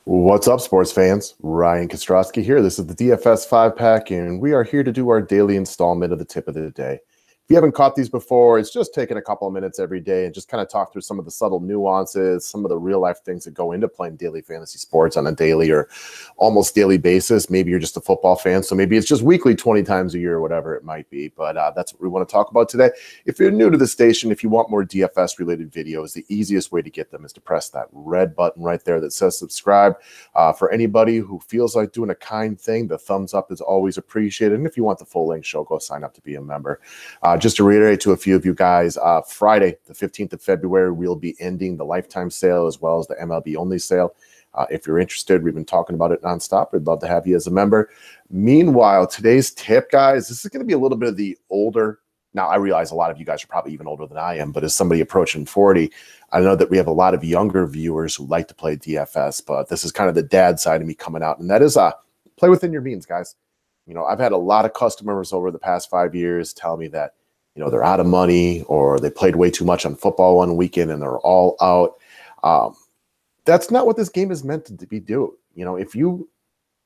What's up, sports fans? Ryan Kostrowski here. This is the DFS 5-pack, and we are here to do our daily installment of the tip of the day. If you haven't caught these before, it's just taking a couple of minutes every day and just kind of talk through some of the subtle nuances, some of the real-life things that go into playing daily fantasy sports on a daily or almost daily basis. Maybe you're just a football fan, so maybe it's just weekly 20 times a year or whatever it might be, but that's what we want to talk about today. If you're new to the station, if you want more DFS-related videos, the easiest way to get them is to press that red button right there that says subscribe. For anybody who feels like doing a kind thing, the thumbs up is always appreciated, and if you want the full-length show, go sign up to be a member. Just to reiterate to a few of you guys, Friday, the 15th of February, we'll be ending the lifetime sale as well as the MLB only sale. If you're interested, we've been talking about it nonstop. We'd love to have you as a member. Meanwhile, today's tip, guys, this is going to be a little bit of the older. Now, I realize a lot of you guys are probably even older than I am, but as somebody approaching 40, I know that we have a lot of younger viewers who like to play DFS, but this is kind of the dad side of me coming out, and that is play within your means, guys. You know, I've had a lot of customers over the past 5 years tell me that, you know, they're out of money or they played way too much on football one weekend and they're all out. That's not what this game is meant to be doing. You know, if you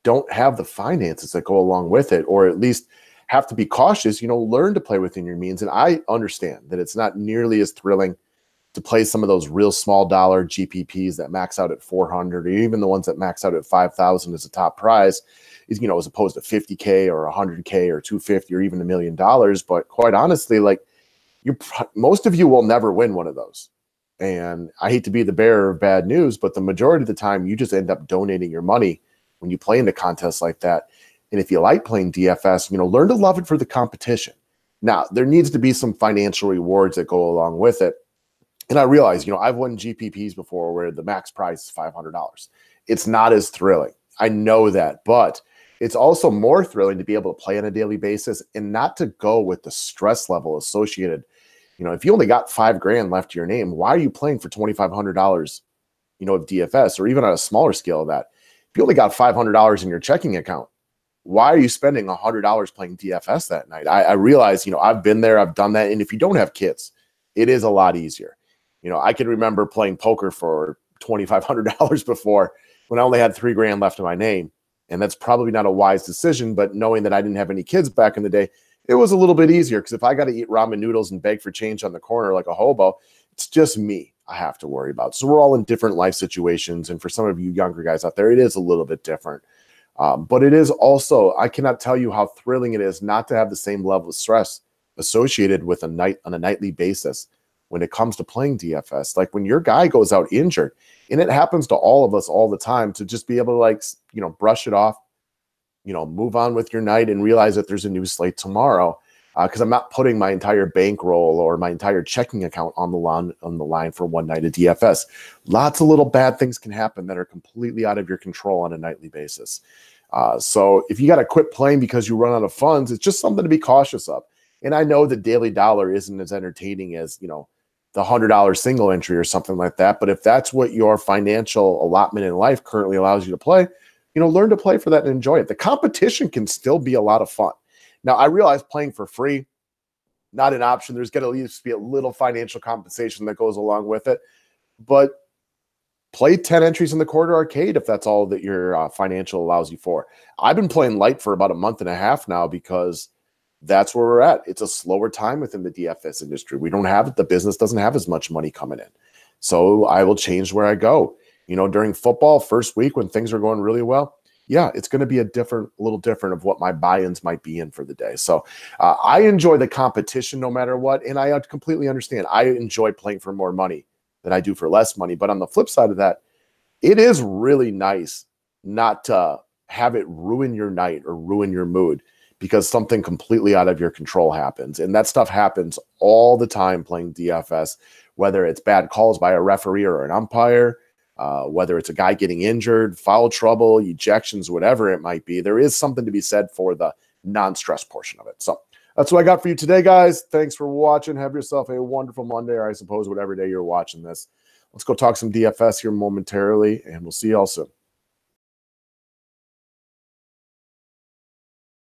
don't have the finances that go along with it, or at least have to be cautious, you know, learn to play within your means. And I understand that it's not nearly as thrilling to play some of those real small dollar GPPs that max out at 400, or even the ones that max out at 5,000 as a top prize, is, you know, as opposed to 50K or 100K or 250 or even $1 million. But quite honestly, like, most of you will never win one of those. And I hate to be the bearer of bad news, but the majority of the time you just end up donating your money when you play into contests like that. And if you like playing DFS, you know, learn to love it for the competition. Now, there needs to be some financial rewards that go along with it. And I realize, you know, I've won GPPs before where the max price is $500. It's not as thrilling. I know that, but it's also more thrilling to be able to play on a daily basis and not to go with the stress level associated. You know, if you only got $5,000 left to your name, why are you playing for $2,500, you know, of DFS, or even on a smaller scale of that? If you only got $500 in your checking account, why are you spending $100 playing DFS that night? I realize, you know, I've been there, I've done that. And if you don't have kids, it is a lot easier. You know, I can remember playing poker for $2,500 before when I only had $3,000 left in my name. And that's probably not a wise decision, but knowing that I didn't have any kids back in the day, it was a little bit easier, because if I got to eat ramen noodles and beg for change on the corner like a hobo, it's just me I have to worry about. So we're all in different life situations. And for some of you younger guys out there, it is a little bit different. But it is also, I cannot tell you how thrilling it is not to have the same level of stress associated with on a nightly basis when it comes to playing DFS. Like when your guy goes out injured, and it happens to all of us all the time, to just be able to, like, you know, brush it off, you know, move on with your night and realize that there's a new slate tomorrow. Because I'm not putting my entire bankroll or my entire checking account on the line for one night of DFS. Lots of little bad things can happen that are completely out of your control on a nightly basis. So if you got to quit playing because you run out of funds, it's just something to be cautious of. And I know the daily dollar isn't as entertaining as, you know, the $100 single entry or something like that. But if that's what your financial allotment in life currently allows you to play, you know, learn to play for that and enjoy it. The competition can still be a lot of fun. Now, I realize playing for free, not an option. There's going to at least be a little financial compensation that goes along with it. But play 10 entries in the quarter arcade if that's all that your financial allows you for. I've been playing light for about a month and a half now because that's where we're at. It's a slower time within the DFS industry. We don't have it. The business doesn't have as much money coming in. So I will change where I go. You know, during football, first week when things are going really well, yeah, it's going to be a little different of what my buy-ins might be in for the day. So I enjoy the competition no matter what. And I completely understand. I enjoy playing for more money than I do for less money. But on the flip side of that, it is really nice not to have it ruin your night or ruin your mood because something completely out of your control happens. And that stuff happens all the time playing DFS, whether it's bad calls by a referee or an umpire, whether it's a guy getting injured, foul trouble, ejections, whatever it might be. There is something to be said for the non-stress portion of it. So that's what I got for you today, guys. Thanks for watching. Have yourself a wonderful Monday, or I suppose whatever day you're watching this. Let's go talk some DFS here momentarily, and we'll see you all soon.